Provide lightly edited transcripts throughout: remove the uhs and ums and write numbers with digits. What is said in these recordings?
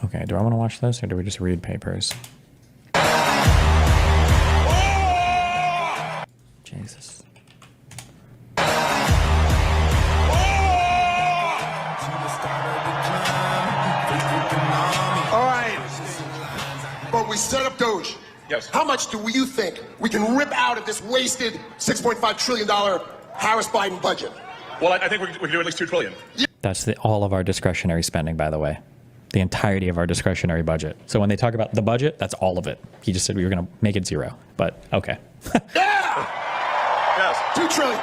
Okay, do I want to watch this or do we just read papers? Jesus. All right. But we set up Doge. Yes. How much do you think we can rip out of this wasted $6.5 trillion Harris-Biden budget? Well, I think we can do at least $2 trillion. That's all of our discretionary spending, by the way. The entirety of our discretionary budget. So when they talk about the budget, that's all of it. He just said we were going to make it zero, but okay. Yeah! Yes. $2 trillion.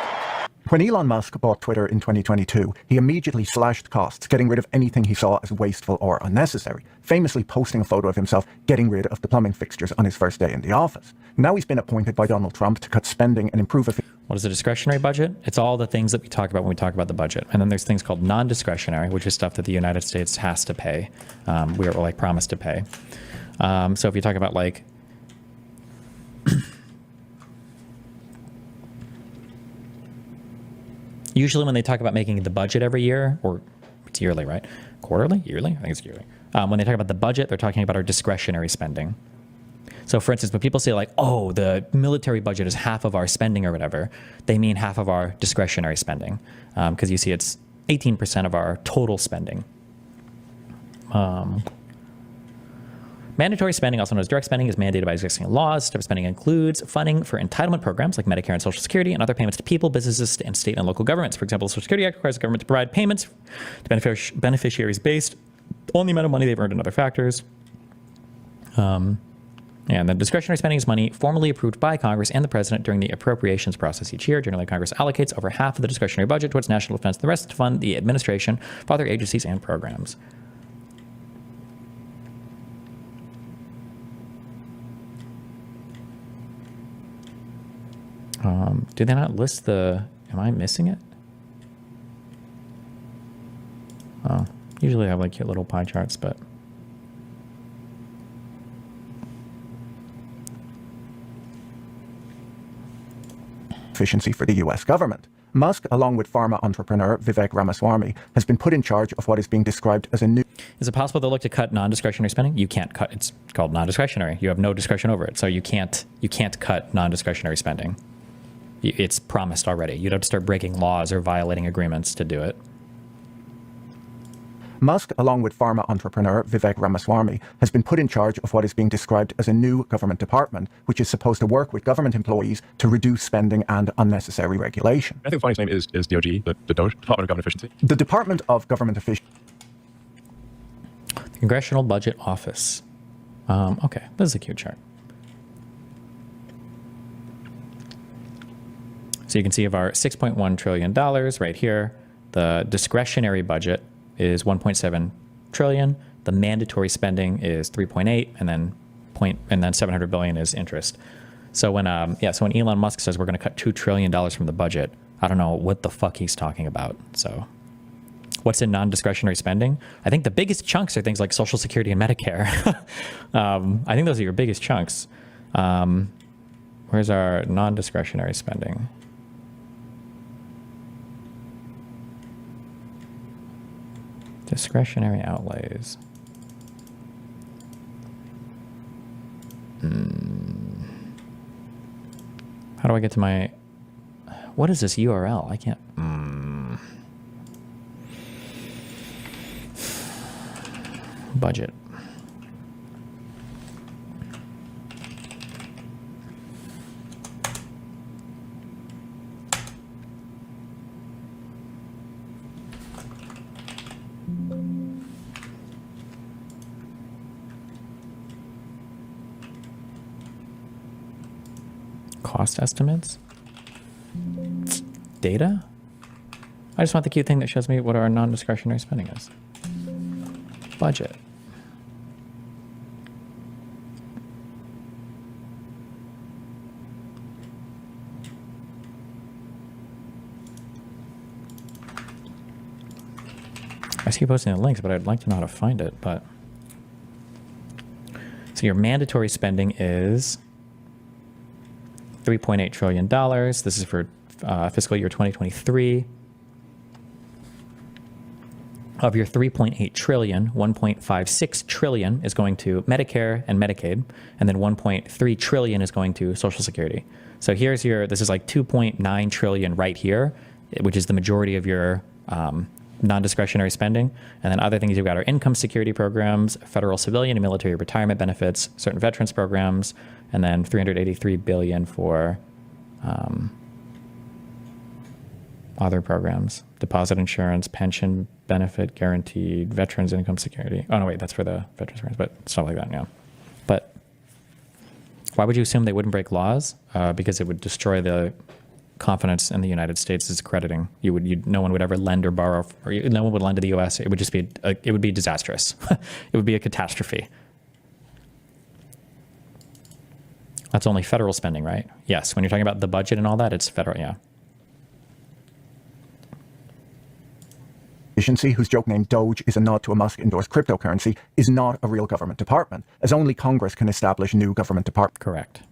When Elon Musk bought Twitter in 2022, he immediately slashed costs, getting rid of anything he saw as wasteful or unnecessary, famously posting a photo of himself getting rid of the plumbing fixtures on his first day in the office. Now he's been appointed by Donald Trump to cut spending and improve efficiency. What is the discretionary budget? It's all the things that we talk about when we talk about the budget. And then there's things called non-discretionary, which is stuff that the United States has to pay. We are like promised to pay. So if you talk about like usually when they talk about making the budget every year, or it's yearly, right? Quarterly? Yearly? I think it's yearly. When they talk about the budget, they're talking about our discretionary spending. So for instance, when people say like, oh, the military budget is half of our spending or whatever, they mean half of our discretionary spending. Because you see it's 18% of our total spending. Mandatory spending, also known as direct spending, is mandated by existing laws. Type of spending includes funding for entitlement programs like Medicare and Social Security and other payments to people, businesses, and state and local governments. For example, the Social Security Act requires the government to provide payments to beneficiaries based on the amount of money they've earned and other factors. And the discretionary spending is money formally approved by Congress and the president during the appropriations process each year. Generally, Congress allocates over half of the discretionary budget towards national defense, the rest to fund the administration of other agencies and programs. Do they not list the... Am I missing it? Oh, usually I have like cute little pie charts, but... efficiency for the US government. Musk, along with pharma entrepreneur Vivek Ramaswamy, has been put in charge of what is being described as a new... Is it possible they'll look to cut non-discretionary spending? You can't cut. It's called non-discretionary. You have no discretion over it. So you can't cut non-discretionary spending. It's promised already. You'd have to start breaking laws or violating agreements to do it. Musk, along with pharma entrepreneur Vivek Ramaswamy, has been put in charge of what is being described as a new government department, which is supposed to work with government employees to reduce spending and unnecessary regulation. I think the funniest name is DOG, the DOGE, Department of Government Efficiency. The Department of Government Efficiency. The Congressional Budget Office. Okay, this is a cute chart. So you can see of our $6.1 trillion right here, the discretionary budget is 1.7 trillion. The mandatory spending is 3.8, and then 700 billion is interest. So when so when Elon Musk says we're going to cut $2 trillion from the budget, I don't know what the fuck he's talking about. So what's in non-discretionary spending? I think the biggest chunks are things like Social Security and Medicare. I think those are your biggest chunks. Where's our non-discretionary spending? Discretionary outlays. How do I get to my... What is this URL? I can't... Budget. Cost estimates? Data? I just want the cute thing that shows me what our non-discretionary spending is. Budget. I see you posting the links, but I'd like to know how to find it, but... So your mandatory spending is $3.8 trillion. This is for fiscal year 2023. Of your 3.8 trillion, 1.56 trillion is going to Medicare and Medicaid, and then 1.3 trillion is going to Social Security. So here's this is like 2.9 trillion right here, which is the majority of your non-discretionary spending. And then other things you've got are income security programs, federal civilian and military retirement benefits, certain veterans programs, and then 383 billion for other programs, deposit insurance, pension benefit, guaranteed, veterans income security. Oh no, wait, that's for the veterans programs, but stuff like that, yeah. But why would you assume they wouldn't break laws? Because it would destroy the confidence in the United States' crediting. No one would ever lend or borrow, or no one would lend to the U.S. It would just be, it would be disastrous. It would be a catastrophe. That's only federal spending, right? Yes. When you're talking about the budget and all that, it's federal, yeah. Efficiency, whose joke name Doge is a nod to a Musk-endorsed cryptocurrency, is not a real government department, as only Congress can establish new government departments. Correct.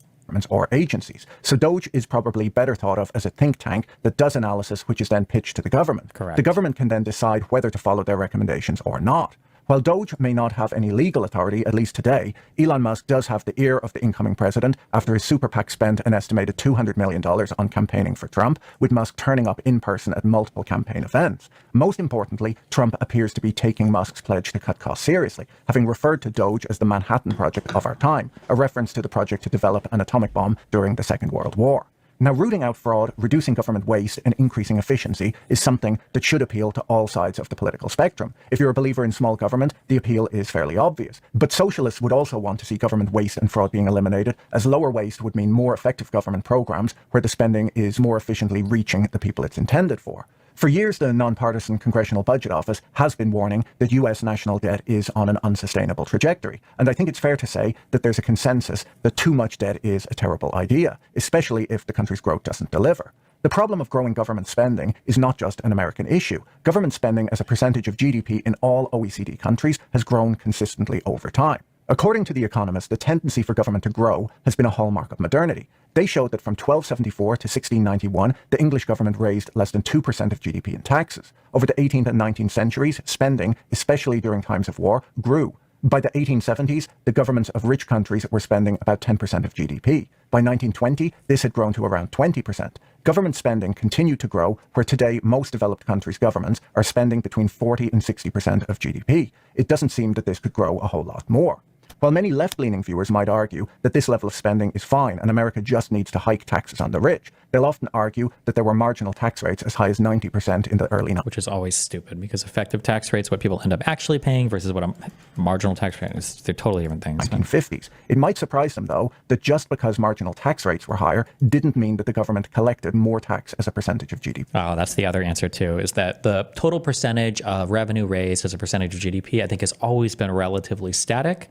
Or agencies. So Doge is probably better thought of as a think tank that does analysis which is then pitched to the government. Correct. The government can then decide whether to follow their recommendations or not. While Doge may not have any legal authority, at least today, Elon Musk does have the ear of the incoming president after his super PAC spent an estimated $200 million on campaigning for Trump, with Musk turning up in person at multiple campaign events. Most importantly, Trump appears to be taking Musk's pledge to cut costs seriously, having referred to Doge as the Manhattan Project of our time, a reference to the project to develop an atomic bomb during the Second World War. Now, rooting out fraud, reducing government waste, and increasing efficiency is something that should appeal to all sides of the political spectrum. If you're a believer in small government, the appeal is fairly obvious. But socialists would also want to see government waste and fraud being eliminated, as lower waste would mean more effective government programs where the spending is more efficiently reaching the people it's intended for. For years, the nonpartisan Congressional Budget Office has been warning that US national debt is on an unsustainable trajectory. And I think it's fair to say that there's a consensus that too much debt is a terrible idea, especially if the country's growth doesn't deliver. The problem of growing government spending is not just an American issue. Government spending as a percentage of GDP in all OECD countries has grown consistently over time. According to The Economist, the tendency for government to grow has been a hallmark of modernity. They showed that from 1274 to 1691, the English government raised less than 2% of GDP in taxes. Over the 18th and 19th centuries, spending, especially during times of war, grew. By the 1870s, the governments of rich countries were spending about 10% of GDP. By 1920, this had grown to around 20%. Government spending continued to grow, where today most developed countries' governments are spending between 40 and 60% of GDP. It doesn't seem that this could grow a whole lot more. While many left-leaning viewers might argue that this level of spending is fine and America just needs to hike taxes on the rich, they'll often argue that there were marginal tax rates as high as 90% in the early 90s. Which is always stupid, because effective tax rates, what people end up actually paying versus what a marginal tax rate is, they're totally different things. 1950s. It might surprise them, though, that just because marginal tax rates were higher didn't mean that the government collected more tax as a percentage of GDP. Oh, that's the other answer, too, is that the total percentage of revenue raised as a percentage of GDP, I think, has always been relatively static.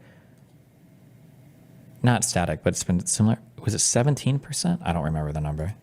Not static, but it's been similar. Was it 17%? I don't remember the number.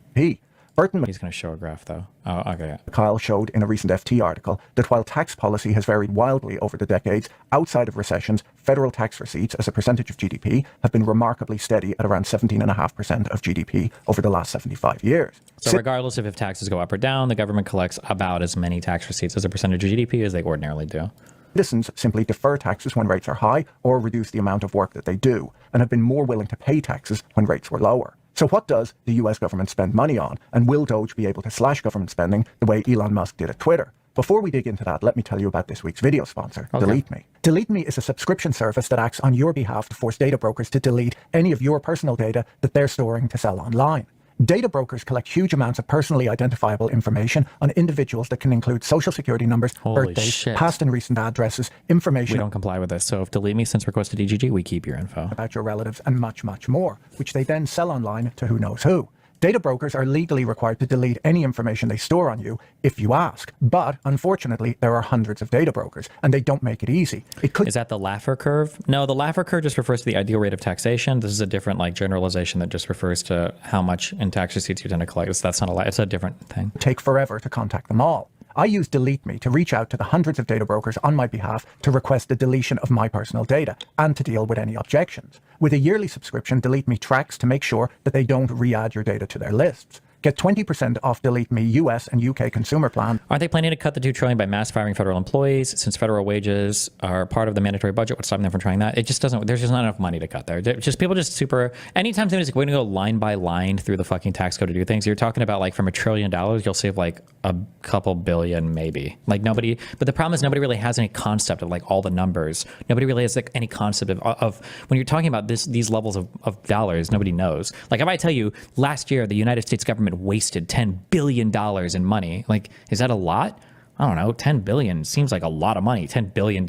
Burton He's going to show a graph, though. Oh, okay. Yeah. Kyle showed in a recent FT article that while tax policy has varied wildly over the decades, outside of recessions, federal tax receipts as a percentage of GDP have been remarkably steady at around 17.5% of GDP over the last 75 years. So regardless of if taxes go up or down, the government collects about as many tax receipts as a percentage of GDP as they ordinarily do. Citizens simply defer taxes when rates are high or reduce the amount of work that they do, and have been more willing to pay taxes when rates were lower. So what does the US government spend money on, and will Doge be able to slash government spending the way Elon Musk did at Twitter? Before we dig into that, let me tell you about this week's video sponsor, Okay. Delete Me. Delete Me is a subscription service that acts on your behalf to force data brokers to delete any of your personal data that they're storing to sell online. Data brokers collect huge amounts of personally identifiable information on individuals that can include social security numbers, Holy birthdays, shit. past and recent addresses, We information don't comply with this. So if Delete Me sends request to DGG, we keep your info. about your relatives, and much, much more, which they then sell online to who knows who. Data brokers are legally required to delete any information they store on you if you ask. But unfortunately, there are hundreds of data brokers, and they don't make it easy. It could Is that the Laffer curve? No, the Laffer curve just refers to the ideal rate of taxation. This is a different generalization that just refers to how much in tax receipts you tend to collect. That's not it's a different thing. take forever to contact them all. I use Delete Me to reach out to the hundreds of data brokers on my behalf to request the deletion of my personal data and to deal with any objections. With a yearly subscription, Delete Me tracks to make sure that they don't re-add your data to their lists. Get 20% off Delete Me US and UK consumer plan. Aren't they planning to cut the $2 trillion by mass firing federal employees? Since federal wages are part of the mandatory budget, what's stopping them from trying that? It just doesn't. There's just not enough money to cut there. Just people just super. Anytime somebody's going to go line by line through the fucking tax code to do things, you're talking about like from $1 trillion, you'll save like a couple billion maybe. Like nobody. But the problem is nobody really has any concept of like all the numbers. Nobody really has like any concept of when you're talking about these levels of dollars. Nobody knows. Like if I tell you last year the United States government wasted $10 billion in money. Like, is that a lot? I don't know. 10 billion seems like a lot of money. $10 billion.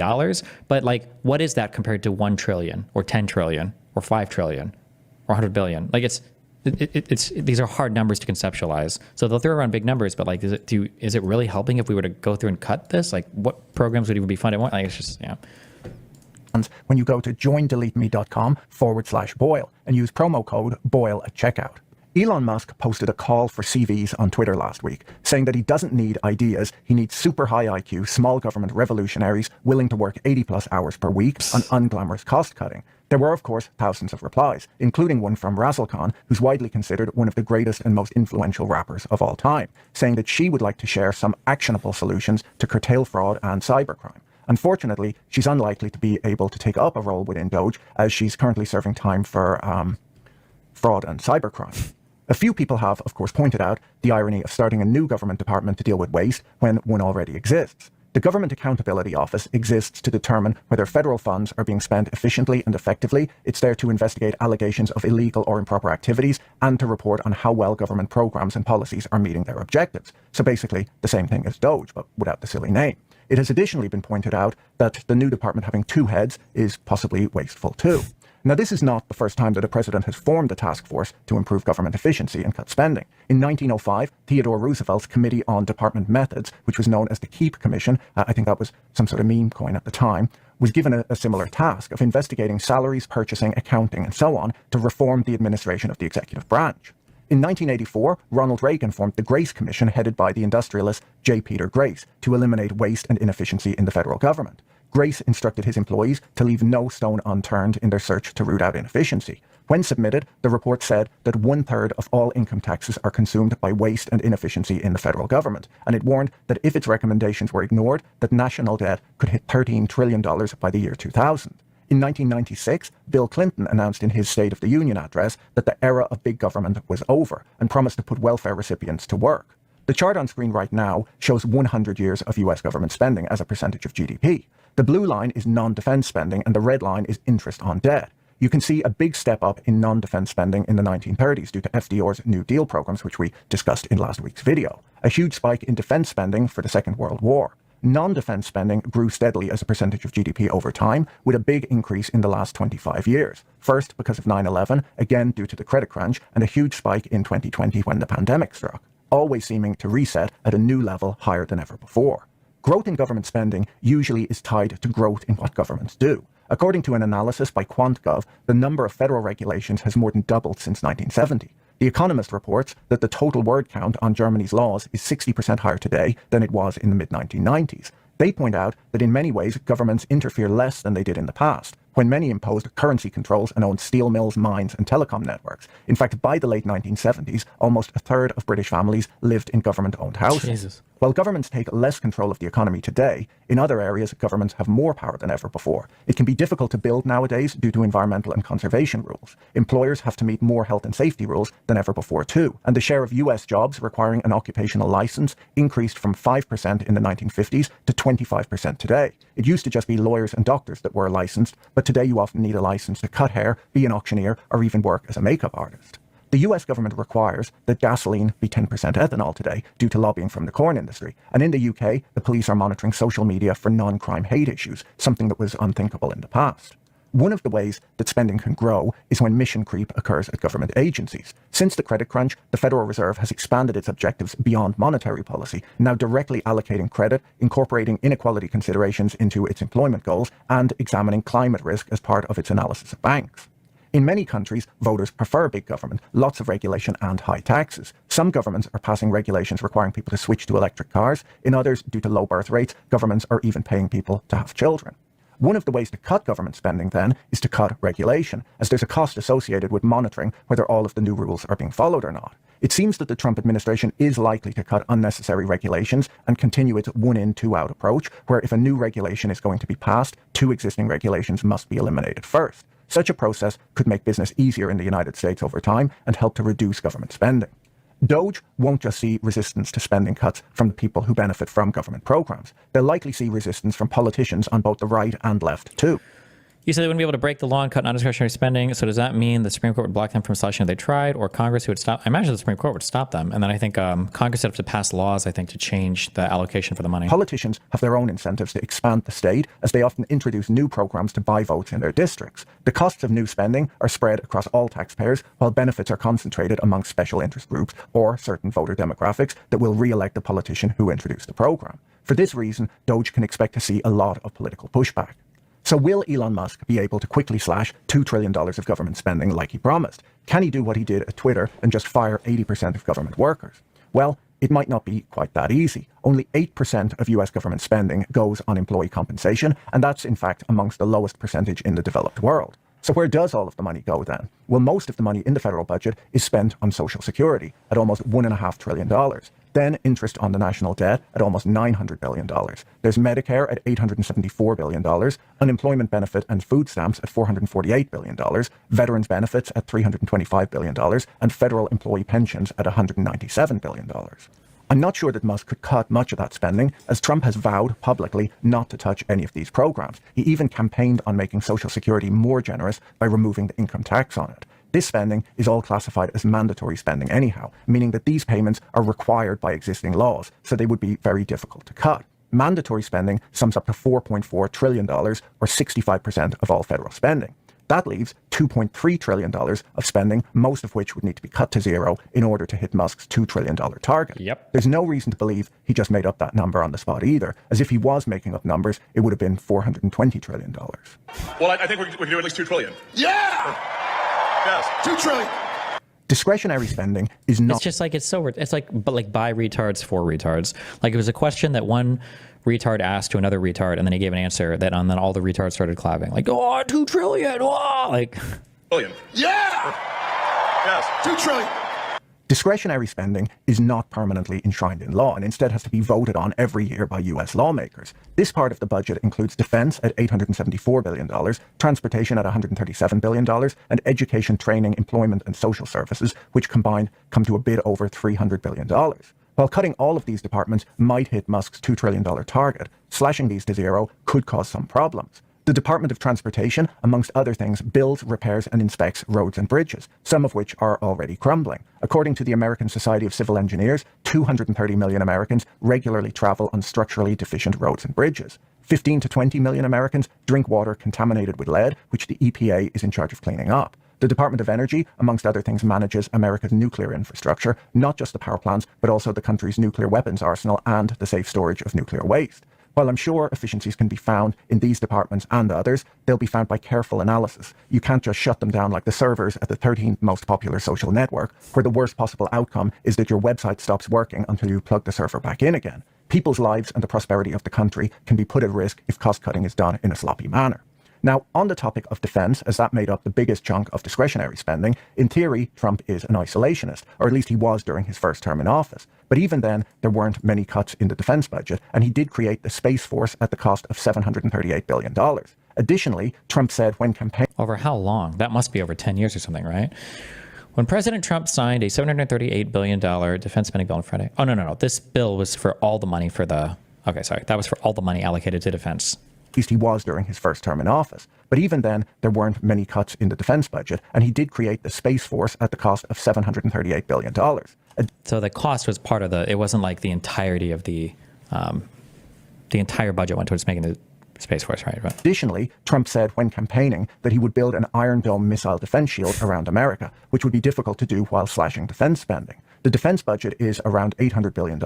But like, what is that compared to 1 trillion or 10 trillion or 5 trillion or 100 billion? Like it's these are hard numbers to conceptualize. So they'll throw around big numbers, but like, is it really helping if we were to go through and cut this? Like what programs would even be funded? Like it's just, yeah. When you go to joindeleteme.com/Boyle and use promo code Boyle at checkout. Elon Musk posted a call for CVs on Twitter last week, saying that he doesn't need ideas, he needs super high IQ, small government revolutionaries willing to work 80+ hours per week on unglamorous cost cutting. There were, of course, thousands of replies, including one from Razzle Khan, who's widely considered one of the greatest and most influential rappers of all time, saying that she would like to share some actionable solutions to curtail fraud and cybercrime. Unfortunately, she's unlikely to be able to take up a role within Doge, as she's currently serving time for fraud and cybercrime. A few people have, of course, pointed out the irony of starting a new government department to deal with waste when one already exists. The Government Accountability Office exists to determine whether federal funds are being spent efficiently and effectively. It's there to investigate allegations of illegal or improper activities and to report on how well government programs and policies are meeting their objectives. So basically, the same thing as Doge, but without the silly name. It has additionally been pointed out that the new department having 2 heads is possibly wasteful too. Now, this is not the first time that a president has formed a task force to improve government efficiency and cut spending. In 1905, Theodore Roosevelt's Committee on Department Methods, which was known as the Keep Commission, I think that was some sort of meme coin at the time, was given a similar task of investigating salaries, purchasing, accounting, and so on to reform the administration of the executive branch. In 1984, Ronald Reagan formed the Grace Commission, headed by the industrialist J. Peter Grace, to eliminate waste and inefficiency in the federal government. Grace instructed his employees to leave no stone unturned in their search to root out inefficiency. When submitted, the report said that 1/3 of all income taxes are consumed by waste and inefficiency in the federal government, and it warned that if its recommendations were ignored, that national debt could hit $13 trillion by the year 2000. In 1996, Bill Clinton announced in his State of the Union address that the era of big government was over and promised to put welfare recipients to work. The chart on screen right now shows 100 years of US government spending as a percentage of GDP. The blue line is non-defense spending and the red line is interest on debt. You can see a big step up in non-defense spending in the 1930s due to FDR's New Deal programs, which we discussed in last week's video. A huge spike in defense spending for the Second World War. Non-defense spending grew steadily as a percentage of GDP over time, with a big increase in the last 25 years. First because of 9/11, again due to the credit crunch, and a huge spike in 2020 when the pandemic struck, always seeming to reset at a new level higher than ever before. Growth in government spending usually is tied to growth in what governments do. According to an analysis by QuantGov, the number of federal regulations has more than doubled since 1970. The Economist reports that the total word count on Germany's laws is 60% higher today than it was in the mid-1990s. They point out that in many ways governments interfere less than they did in the past, when many imposed currency controls and owned steel mills, mines and telecom networks. In fact, by the late 1970s, almost 1/3 of British families lived in government-owned houses. Jesus. While governments take less control of the economy today, in other areas governments have more power than ever before. It can be difficult to build nowadays due to environmental and conservation rules. Employers have to meet more health and safety rules than ever before too, and the share of US jobs requiring an occupational license increased from 5% in the 1950s to 25% today. It used to just be lawyers and doctors that were licensed, but today you often need a license to cut hair, be an auctioneer, or even work as a makeup artist. The US government requires that gasoline be 10% ethanol today due to lobbying from the corn industry. And in the UK, the police are monitoring social media for non-crime hate issues, something that was unthinkable in the past. One of the ways that spending can grow is when mission creep occurs at government agencies. Since the credit crunch, the Federal Reserve has expanded its objectives beyond monetary policy, now directly allocating credit, incorporating inequality considerations into its employment goals, and examining climate risk as part of its analysis of banks. In many countries, voters prefer big government, lots of regulation and high taxes. Some governments are passing regulations requiring people to switch to electric cars. In others, due to low birth rates, governments are even paying people to have children. One of the ways to cut government spending, then, is to cut regulation, as there's a cost associated with monitoring whether all of the new rules are being followed or not. It seems that the Trump administration is likely to cut unnecessary regulations and continue its one in, two out approach, where if a new regulation is going to be passed, two existing regulations must be eliminated first. Such a process could make business easier in the United States over time and help to reduce government spending. Doge won't just see resistance to spending cuts from the people who benefit from government programs. They'll likely see resistance from politicians on both the right and left too. You said they wouldn't be able to break the law and cut non-discretionary spending. So does that mean the Supreme Court would block them from slashing if they tried, or Congress who would stop? I imagine the Supreme Court would stop them. And then I think Congress would have to pass laws, I think, to change the allocation for the money. Politicians have their own incentives to expand the state, as they often introduce new programs to buy votes in their districts. The costs of new spending are spread across all taxpayers, while benefits are concentrated among special interest groups or certain voter demographics that will re-elect the politician who introduced the program. For this reason, Doge can expect to see a lot of political pushback. So will Elon Musk be able to quickly slash $2 trillion of government spending like he promised? Can he do what he did at Twitter and just fire 80% of government workers? Well, it might not be quite that easy. Only 8% of US government spending goes on employee compensation, and that's in fact amongst the lowest percentage in the developed world. So where does all of the money go then? Well, most of the money in the federal budget is spent on Social Security at almost $1.5 trillion. Then interest on the national debt at almost $900 billion. There's Medicare at $874 billion, unemployment benefit and food stamps at $448 billion, veterans benefits at $325 billion, and federal employee pensions at $197 billion. I'm not sure that Musk could cut much of that spending, as Trump has vowed publicly not to touch any of these programs. He even campaigned on making Social Security more generous by removing the income tax on it. This spending is all classified as mandatory spending anyhow, meaning that these payments are required by existing laws, so they would be very difficult to cut. Mandatory spending sums up to $4.4 trillion, or 65% of all federal spending. That leaves $2.3 trillion of spending, most of which would need to be cut to zero in order to hit Musk's $2 trillion target. Yep. There's no reason to believe he just made up that number on the spot either, as if he was making up numbers, it would have been $420 trillion. Well, I think we can do at least $2 trillion. Yeah! Yes. $2 trillion. Discretionary spending is not... It's just like, it's like by retards for retards. Like it was a question that one retard asked to another retard, and then he gave an answer that, and then all the retards started clapping. Like, oh, 2 trillion, oh! Like... Billion. Yeah! Yes. $2 trillion. Discretionary spending is not permanently enshrined in law and instead has to be voted on every year by US lawmakers. This part of the budget includes defense at $874 billion, transportation at $137 billion, and education, training, employment, and social services, which combined come to a bit over $300 billion. While cutting all of these departments might hit Musk's $2 trillion target, slashing these to zero could cause some problems. The Department of Transportation, amongst other things, builds, repairs, and inspects roads and bridges, some of which are already crumbling. According to the American Society of Civil Engineers, 230 million Americans regularly travel on structurally deficient roads and bridges. 15 to 20 million Americans drink water contaminated with lead, which the EPA is in charge of cleaning up. The Department of Energy, amongst other things, manages America's nuclear infrastructure, not just the power plants, but also the country's nuclear weapons arsenal and the safe storage of nuclear waste. While I'm sure efficiencies can be found in these departments and others, they'll be found by careful analysis. You can't just shut them down like the servers at the 13th most popular social network, where the worst possible outcome is that your website stops working until you plug the server back in again. People's lives and the prosperity of the country can be put at risk if cost cutting is done in a sloppy manner. Now, on the topic of defense, as that made up the biggest chunk of discretionary spending, in theory, Trump is an isolationist, or at least he was during his first term in office. But even then, there weren't many cuts in the defense budget, and he did create the Space Force at the cost of $738 billion. Additionally, Trump said when campaigning... Over how long? That must be over 10 years or something, right? When President Trump signed a $738 billion defense spending bill on Friday... Oh, no. This bill was for all the money for the... Okay, sorry. That was for all the money allocated to defense. At least he was during his first term in office. But even then, there weren't many cuts in the defense budget, and he did create the Space Force at the cost of $738 billion. So the cost was part of the... It wasn't like the entirety of the entire budget went towards making the Space Force, right? Additionally, Trump said when campaigning that he would build an Iron Dome missile defense shield around America, which would be difficult to do while slashing defense spending. The defense budget is around $800 billion,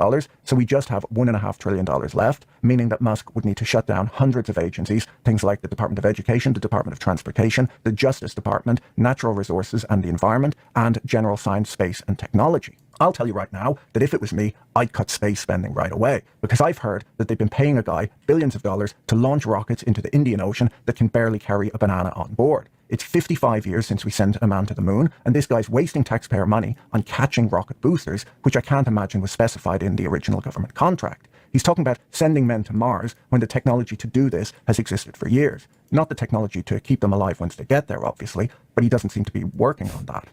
so we just have $1.5 trillion left, meaning that Musk would need to shut down hundreds of agencies, things like the Department of Education, the Department of Transportation, the Justice Department, Natural Resources and the Environment, and General Science, Space and Technology. I'll tell you right now that if it was me, I'd cut space spending right away, because I've heard that they've been paying a guy billions of dollars to launch rockets into the Indian Ocean that can barely carry a banana on board. It's 55 years since we sent a man to the moon, and this guy's wasting taxpayer money on catching rocket boosters, which I can't imagine was specified in the original government contract. He's talking about sending men to Mars when the technology to do this has existed for years. Not the technology to keep them alive once they get there, obviously, but he doesn't seem to be working on that.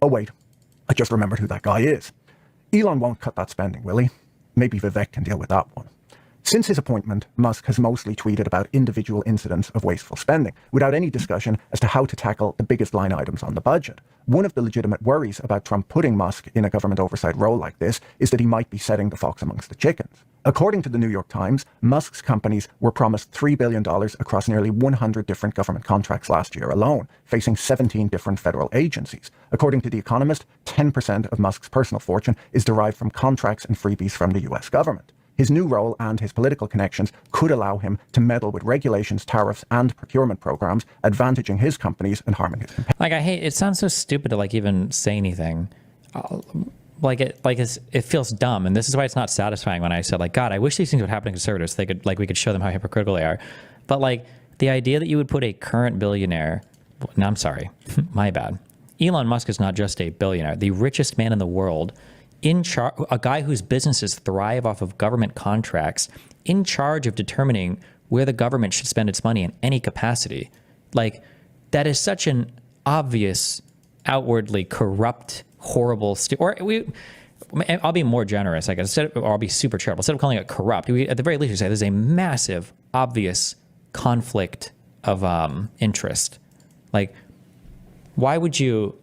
Oh wait, I just remembered who that guy is. Elon won't cut that spending, will he? Maybe Vivek can deal with that one. Since his appointment, Musk has mostly tweeted about individual incidents of wasteful spending, without any discussion as to how to tackle the biggest line items on the budget. One of the legitimate worries about Trump putting Musk in a government oversight role like this is that he might be setting the fox amongst the chickens. According to the New York Times, Musk's companies were promised $3 billion across nearly 100 different government contracts last year alone, facing 17 different federal agencies. According to The Economist, 10% of Musk's personal fortune is derived from contracts and freebies from the US government. His new role and his political connections could allow him to meddle with regulations, tariffs, and procurement programs, advantaging his companies and harming his competitors. Like, it sounds so stupid to even say anything. It feels dumb, and this is why it's not satisfying when I said, God, I wish these things would happen to conservatives. So we could show them how hypocritical they are. But the idea that you would put a current billionaire, no, I'm sorry, my bad. Elon Musk is not just a billionaire, the richest man in the world, in charge, a guy whose businesses thrive off of government contracts, in charge of determining where the government should spend its money in any capacity. That is such an obvious, outwardly corrupt, horrible, I'll be more generous, I guess, or I'll be super charitable. Instead of calling it corrupt, at the very least, we say there's a massive, obvious conflict of interest. Why would you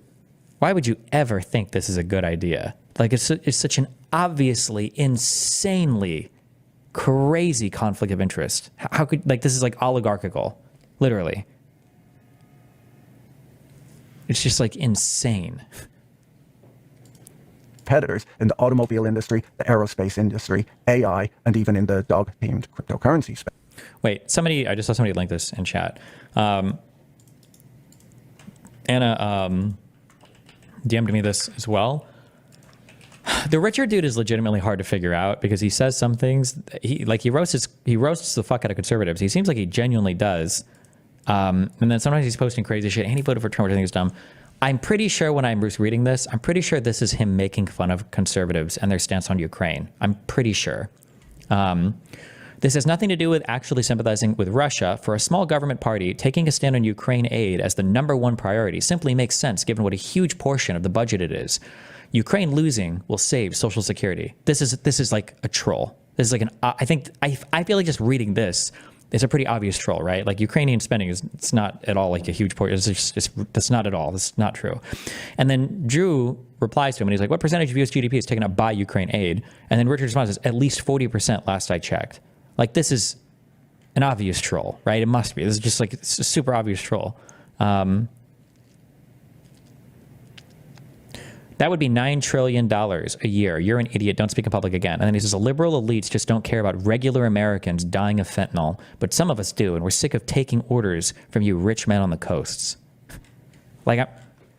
ever think this is a good idea? It's such an obviously, insanely crazy conflict of interest. How could, this is oligarchical, literally. It's just insane. Competitors in the automobile industry, the aerospace industry, AI, and even in the dog-themed cryptocurrency space. Wait, I just saw somebody link this in chat. Anna DM'd me this as well. The Richard dude is legitimately hard to figure out because he says some things. He roasts the fuck out of conservatives. He seems like he genuinely does. And then sometimes he's posting crazy shit. And he voted for Trump, which I think is dumb. I'm pretty sure when I'm reading this, I'm pretty sure this is him making fun of conservatives and their stance on Ukraine. I'm pretty sure. This has nothing to do with actually sympathizing with Russia. For a small government party, taking a stand on Ukraine aid as the #1 priority simply makes sense given what a huge portion of the budget it is. Ukraine losing will save Social Security. This is like a troll. This is I feel like just reading this is a pretty obvious troll, right? Ukrainian spending it's not at all a huge portion. That's not at all. That's not true. And then Drew replies to him and he's like, what percentage of US GDP is taken up by Ukraine aid? And then Richard responds, at least 40% last I checked. This is an obvious troll, right? It must be. This is just it's a super obvious troll. That would be $9 trillion a year. You're an idiot. Don't speak in public again. And then he says, liberal elites just don't care about regular Americans dying of fentanyl, but some of us do, and we're sick of taking orders from you rich men on the coasts.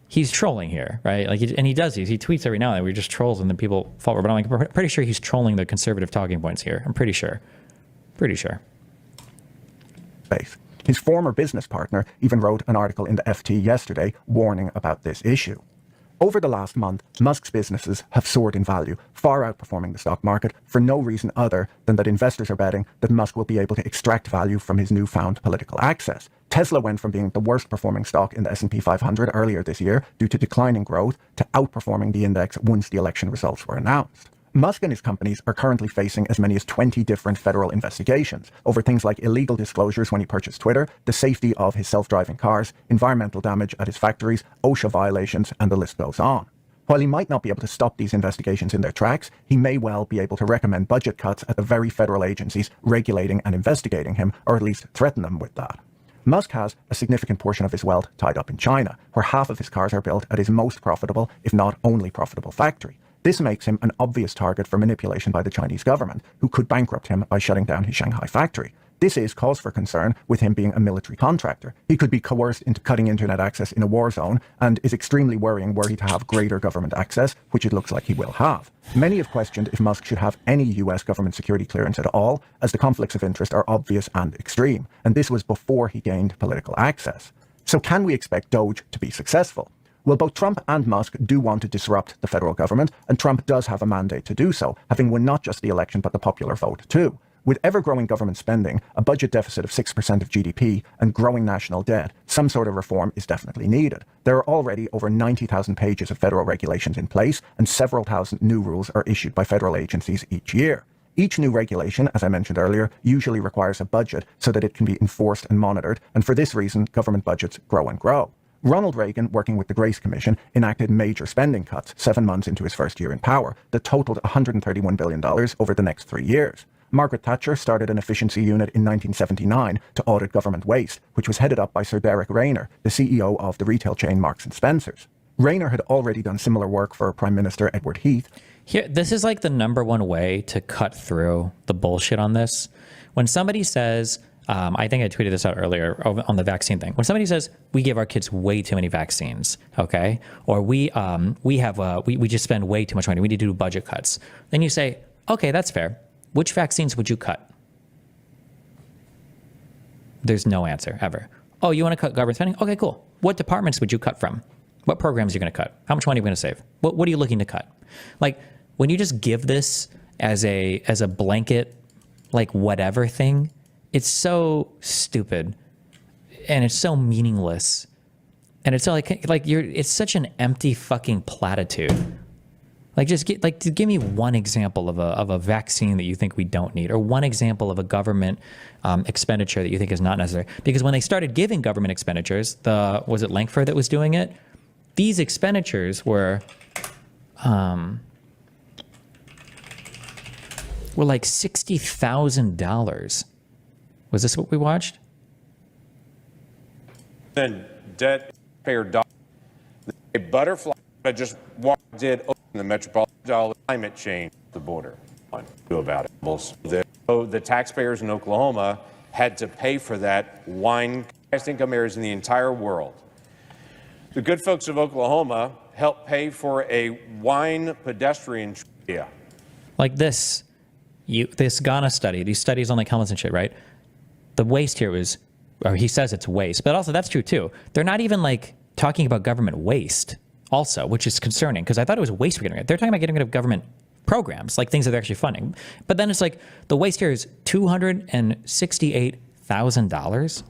He's trolling here, right? And he does these. He tweets every now and then. We're just trolls, and then people fall. But I'm pretty sure he's trolling the conservative talking points here. I'm pretty sure. Pretty sure. His former business partner even wrote an article in the FT yesterday warning about this issue. Over the last month, Musk's businesses have soared in value, far outperforming the stock market for no reason other than that investors are betting that Musk will be able to extract value from his newfound political access. Tesla went from being the worst performing stock in the S&P 500 earlier this year due to declining growth to outperforming the index once the election results were announced. Musk and his companies are currently facing as many as 20 different federal investigations over things like illegal disclosures when he purchased Twitter, the safety of his self-driving cars, environmental damage at his factories, OSHA violations, and the list goes on. While he might not be able to stop these investigations in their tracks, he may well be able to recommend budget cuts at the very federal agencies regulating and investigating him, or at least threaten them with that. Musk has a significant portion of his wealth tied up in China, where half of his cars are built at his most profitable, if not only profitable factory. This makes him an obvious target for manipulation by the Chinese government, who could bankrupt him by shutting down his Shanghai factory. This is cause for concern with him being a military contractor. He could be coerced into cutting internet access in a war zone and is extremely worrying were he to have greater government access, which it looks like he will have. Many have questioned if Musk should have any US government security clearance at all, as the conflicts of interest are obvious and extreme, and this was before he gained political access. So can we expect Doge to be successful? Well, both Trump and Musk do want to disrupt the federal government, and Trump does have a mandate to do so, having won not just the election but the popular vote too. With ever-growing government spending, a budget deficit of 6% of GDP, and growing national debt, some sort of reform is definitely needed. There are already over 90,000 pages of federal regulations in place, and several thousand new rules are issued by federal agencies each year. Each new regulation, as I mentioned earlier, usually requires a budget so that it can be enforced and monitored, and for this reason, government budgets grow and grow. Ronald Reagan, working with the Grace Commission, enacted major spending cuts 7 months into his first year in power that totaled $131 billion over the next 3 years. Margaret Thatcher started an efficiency unit in 1979 to audit government waste, which was headed up by Sir Derek Rayner, the CEO of the retail chain Marks & Spencer's. Rayner had already done similar work for Prime Minister Edward Heath. Here, this is like the number one way to cut through the bullshit on this. When somebody says, I think I tweeted this out earlier on the vaccine thing. When somebody says we give our kids way too many vaccines, okay, or we just spend way too much money, we need to do budget cuts, then you say, okay, that's fair. Which vaccines would you cut? There's no answer ever. Oh, you want to cut government spending? Okay, cool. What departments would you cut from? What programs are you going to cut? How much money are you going to save? What are you looking to cut? Like, when you just give this as a blanket, like whatever thing, it's so stupid and it's so meaningless. And it's it's such an empty fucking platitude. Like, just give me one example of a vaccine that you think we don't need, or one example of a government expenditure that you think is not necessary. Because when they started giving government expenditures, was it Lankford that was doing it? These expenditures were like $60,000. Was this what we watched? Then debt payer dollar. A butterfly that just did open the metropolitan climate change the border. Do about it. The taxpayers in Oklahoma had to pay for that wine. Highest income areas in the entire world. The good folks of Oklahoma helped pay for a wine pedestrian. Yeah. Like this Ghana study, these studies on like helmets and shit, right? The waste here was, or he says it's waste, but also that's true too. They're not even like talking about government waste also, which is concerning because I thought it was waste we're getting rid of. They're talking about getting rid of government programs, like things that they're actually funding. But then it's like the waste here is $268,000.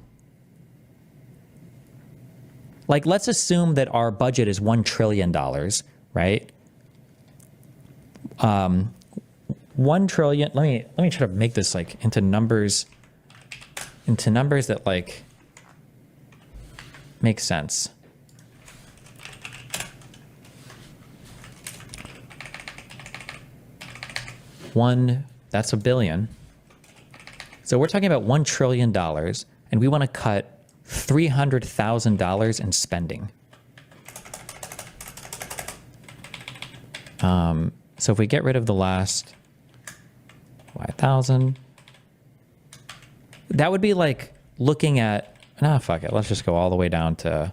Like, let's assume that our budget is $1 trillion, right? 1 trillion. Let me try to make this like into numbers that like make sense. That's $1 billion. So we're talking about $1 trillion, and we want to cut $300,000 in spending. So if we get rid of the last 5,000, that would be like looking at, fuck it. Let's just go all the way down to,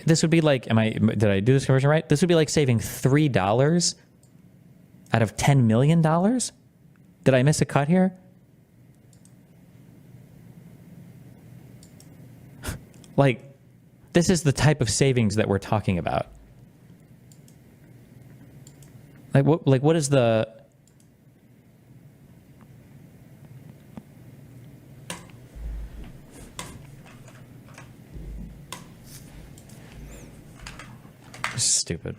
this would be like, did I do this conversion right? This would be like saving $3 out of $10 million? Did I miss a cut here? Like, this is the type of savings that we're talking about. What is the... Stupid.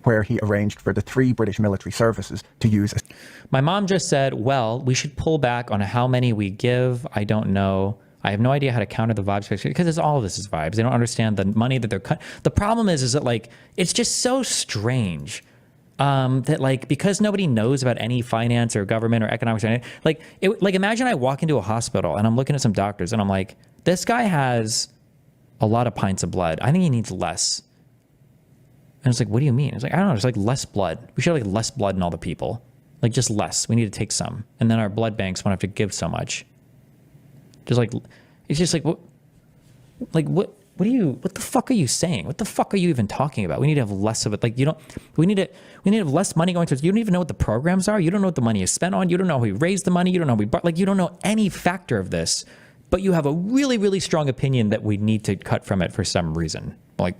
Where he arranged for the 3 British military services to use. My mom just said, well, we should pull back on how many we give. I don't know. I have no idea how to counter the vibes, because all of this is vibes. They don't understand the money that they're cut. The problem is that like, it's just so strange that like, because nobody knows about any finance or government or economics or anything, like imagine I walk into a hospital and I'm looking at some doctors and I'm like, this guy has a lot of pints of blood. I think he needs less. And it's like, what do you mean? It's like, I don't know. There's like less blood. We should have like less blood in all the people. Like just less. We need to take some. And then our blood banks won't have to give so much. Just like, it's just like, what? what the fuck are you saying? What the fuck are you even talking about? We need to have less of it. Like, we need to have less money going towards, you don't even know what the programs are. You don't know what the money is spent on. You don't know how we raised the money. You don't know how you don't know any factor of this, but you have a really, really strong opinion that we need to cut from it for some reason. Like,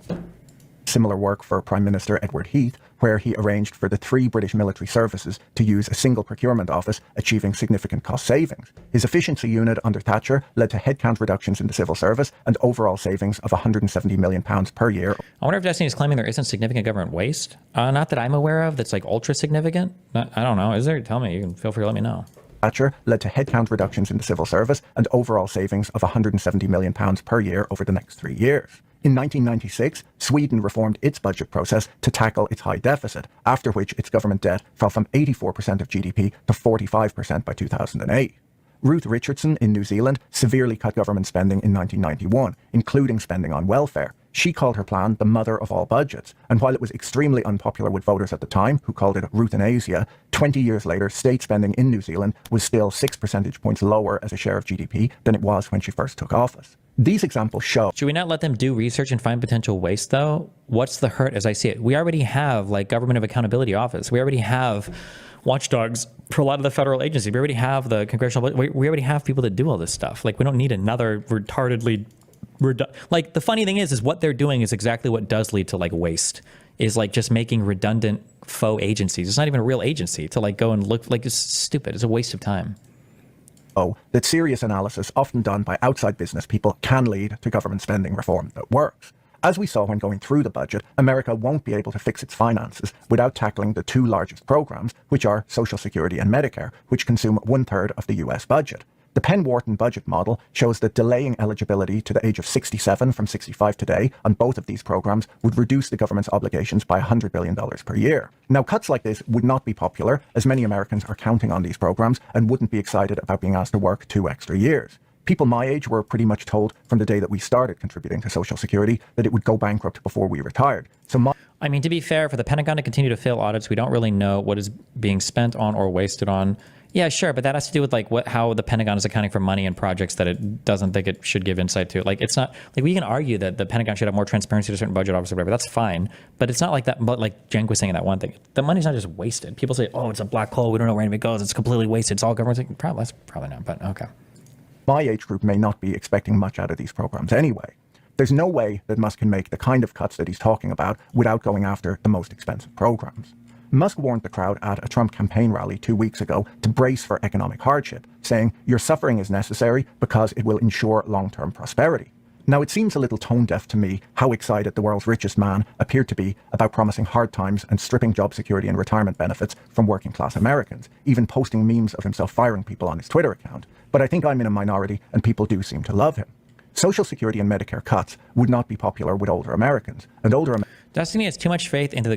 similar work for Prime Minister Edward Heath, where he arranged for the 3 British military services to use a single procurement office, achieving significant cost savings. His efficiency unit under Thatcher led to headcount reductions in the civil service and overall savings of £170 million per year. I wonder if Destiny is claiming there isn't significant government waste. Not that I'm aware of that's like ultra significant. I don't know. Is there? Tell me. You can feel free to let me know. Thatcher led to headcount reductions in the civil service and overall savings of £170 million per year over the next 3 years. In 1996, Sweden reformed its budget process to tackle its high deficit, after which its government debt fell from 84% of GDP to 45% by 2008. Ruth Richardson in New Zealand severely cut government spending in 1991, including spending on welfare. She called her plan the mother of all budgets, and while it was extremely unpopular with voters at the time, who called it euthanasia, 20 years later, state spending in New Zealand was still 6 percentage points lower as a share of GDP than it was when she first took office. These examples show... Should we not let them do research and find potential waste, though? What's the hurt as I see it? We already have, like, Government of Accountability Office. We already have watchdogs for a lot of the federal agencies. We already have the congressional... We already have people that do all this stuff. Like, we don't need another retardedly... Like, the funny thing is what they're doing is exactly what does lead to, like, waste. Is, like, just making redundant faux agencies. It's not even a real agency to, like, go and look... Like, it's stupid. It's a waste of time. That serious analysis, often done by outside business people, can lead to government spending reform that works. As we saw when going through the budget, America won't be able to fix its finances without tackling the 2 largest programs, which are Social Security and Medicare, which consume 1/3 of the US budget. The Penn-Wharton budget model shows that delaying eligibility to the age of 67 from 65 today on both of these programs would reduce the government's obligations by $100 billion per year. Now, cuts like this would not be popular, as many Americans are counting on these programs and wouldn't be excited about being asked to work 2 extra years. People my age were pretty much told from the day that we started contributing to Social Security that it would go bankrupt before we retired. I mean, to be fair, for the Pentagon to continue to fail audits, we don't really know what is being spent on or wasted on. Yeah, sure, but that has to do with like how the Pentagon is accounting for money and projects that it doesn't think it should give insight to. Like, it's not like we can argue that the Pentagon should have more transparency to certain budget office or whatever. That's fine, but it's not like that. But like Cenk was saying that one thing, the money's not just wasted. People say, "Oh, it's a black hole. We don't know where any of it goes. It's completely wasted. It's all government." That's probably not, but okay. My age group may not be expecting much out of these programs anyway. There's no way that Musk can make the kind of cuts that he's talking about without going after the most expensive programs. Musk warned the crowd at a Trump campaign rally 2 weeks ago to brace for economic hardship, saying, "Your suffering is necessary because it will ensure long-term prosperity." Now, it seems a little tone-deaf to me how excited the world's richest man appeared to be about promising hard times and stripping job security and retirement benefits from working-class Americans, even posting memes of himself firing people on his Twitter account. But I think I'm in a minority, and people do seem to love him. Social Security and Medicare cuts would not be popular with older Americans, and Destiny has too much faith into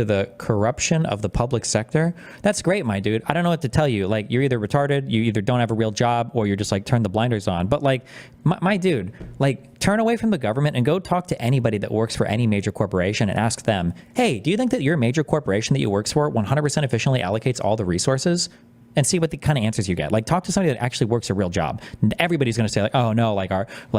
the corruption of the public sector. That's great, my dude. I don't know what to tell you. Like, you're either retarded, you either don't have a real job, or you're just like turn the blinders on. But like, my dude, like, turn away from the government and go talk to anybody that works for any major corporation and ask them, hey, do you think that your major corporation that you work for 100% efficiently allocates all the resources? And see what the kind of answers you get. Like, talk to somebody that actually works a real job. Everybody's going to say like, oh no, like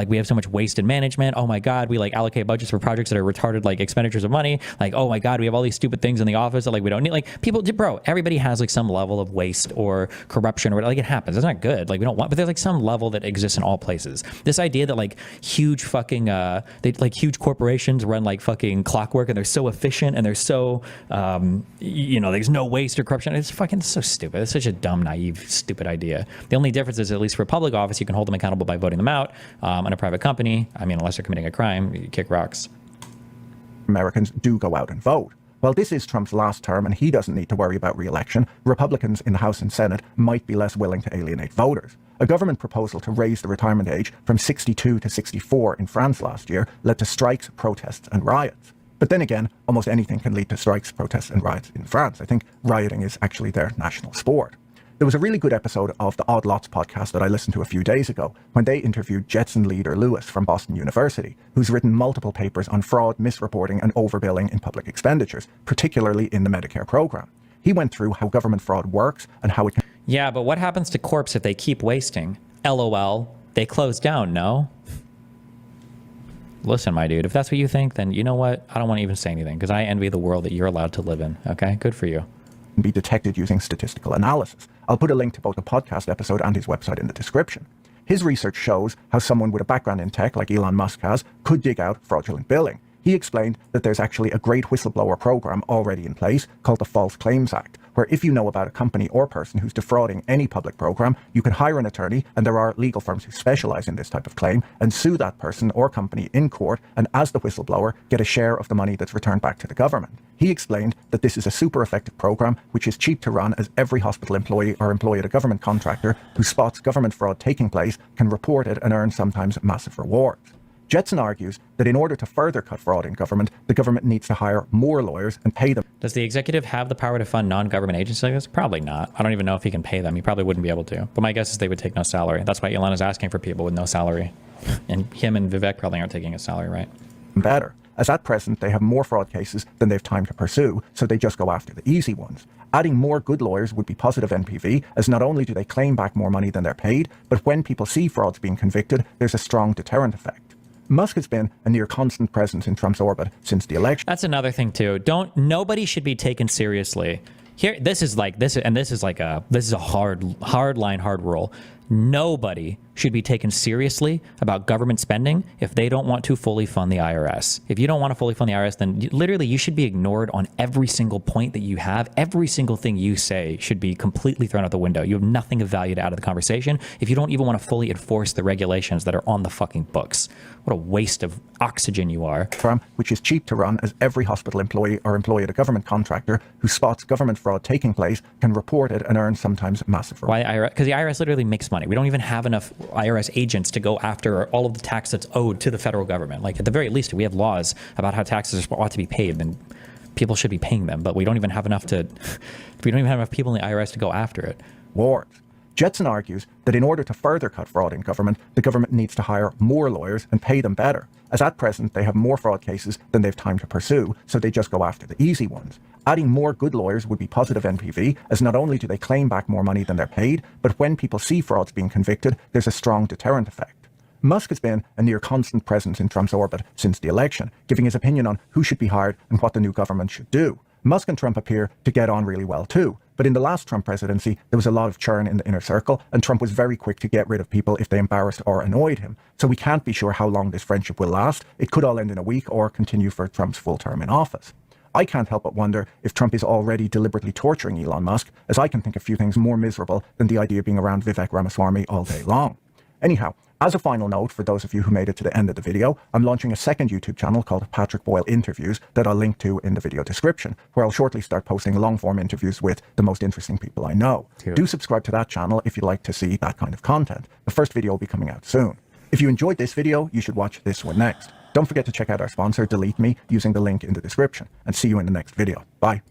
we have so much waste in management. Oh my God, we like allocate budgets for projects that are retarded, like expenditures of money. Like, oh my God, we have all these stupid things in the office that like we don't need. Like, people, bro, everybody has like some level of waste or corruption or whatever. Like, it happens. It's not good. Like, we don't want, but there's like some level that exists in all places. This idea that like huge fucking, huge corporations run like fucking clockwork and they're so efficient and they're so, there's no waste or corruption. It's so stupid. It's such a dumb, naive, stupid idea. The only difference is, at least for public office, you can hold them accountable by voting them out. On a private company, I mean, unless they're committing a crime, you kick rocks. Americans do go out and vote. While this is Trump's last term and he doesn't need to worry about re-election, Republicans in the House and Senate might be less willing to alienate voters. A government proposal to raise the retirement age from 62 to 64 in France last year led to strikes, protests, and riots. But then again, almost anything can lead to strikes, protests, and riots in France. I think rioting is actually their national sport. There was a really good episode of the Odd Lots podcast that I listened to a few days ago when they interviewed Jetson leader Lewis from Boston University, who's written multiple papers on fraud, misreporting, and overbilling in public expenditures, particularly in the Medicare program. He went through how government fraud works and how it can... Yeah, but what happens to corps if they keep wasting? LOL, they close down, no? listen, my dude, if that's what you think, then you know what? I don't want to even say anything because I envy the world that you're allowed to live in. Okay, good for you. Be detected using statistical analysis. I'll put a link to both the podcast episode and his website in the description. His research shows how someone with a background in tech like Elon Musk has could dig out fraudulent billing. He explained that there's actually a great whistleblower program already in place called the False Claims Act, where if you know about a company or person who's defrauding any public program, you can hire an attorney, and there are legal firms who specialize in this type of claim, and sue that person or company in court, and as the whistleblower, get a share of the money that's returned back to the government. He explained that this is a super effective program, which is cheap to run, as every hospital employee or employee at a government contractor who spots government fraud taking place can report it and earn sometimes massive rewards. Jetson argues that in order to further cut fraud in government, the government needs to hire more lawyers and pay them. Does the executive have the power to fund non-government agencies like this? Probably not. I don't even know if he can pay them. He probably wouldn't be able to. But my guess is they would take no salary. That's why Elon is asking for people with no salary. And him and Vivek probably aren't taking a salary, right? Better, as at present they have more fraud cases than they've time to pursue, so they just go after the easy ones. Adding more good lawyers would be positive NPV, as not only do they claim back more money than they're paid, but when people see frauds being convicted, there's a strong deterrent effect. Musk has been a near constant presence in Trump's orbit since the election. That's another thing too. Nobody should be taken seriously. Here, this is a hard line, hard rule. Nobody should be taken seriously about government spending if they don't want to fully fund the IRS. If you don't want to fully fund the IRS, then literally you should be ignored on every single point that you have. Every single thing you say should be completely thrown out the window. You have nothing of value to add to the conversation if you don't even want to fully enforce the regulations that are on the fucking books. What a waste of oxygen you are. Which is cheap to run, as every hospital employee or employee at a government contractor who spots government fraud taking place can report it and earn sometimes massive rewards. Why IRS? Because the IRS literally makes money. We don't even have enough IRS agents to go after all of the tax that's owed to the federal government. Like, at the very least, if we have laws about how taxes ought to be paid, then people should be paying them. But we don't even have enough people in the IRS to go after it. Wards. Jetson argues that in order to further cut fraud in government, the government needs to hire more lawyers and pay them better, as at present they have more fraud cases than they've time to pursue, so they just go after the easy ones. Adding more good lawyers would be positive NPV, as not only do they claim back more money than they're paid, but when people see frauds being convicted, there's a strong deterrent effect. Musk has been a near constant presence in Trump's orbit since the election, giving his opinion on who should be hired and what the new government should do. Musk and Trump appear to get on really well too, but in the last Trump presidency, there was a lot of churn in the inner circle, and Trump was very quick to get rid of people if they embarrassed or annoyed him. So we can't be sure how long this friendship will last. It could all end in a week or continue for Trump's full term in office. I can't help but wonder if Trump is already deliberately torturing Elon Musk, as I can think of few things more miserable than the idea of being around Vivek Ramaswamy all day long. Anyhow, as a final note, for those of you who made it to the end of the video, I'm launching a second YouTube channel called Patrick Boyle Interviews that I'll link to in the video description, where I'll shortly start posting long-form interviews with the most interesting people I know. Cool. Do subscribe to that channel if you'd like to see that kind of content. The first video will be coming out soon. If you enjoyed this video, you should watch this one next. Don't forget to check out our sponsor, Delete Me, using the link in the description, and see you in the next video. Bye.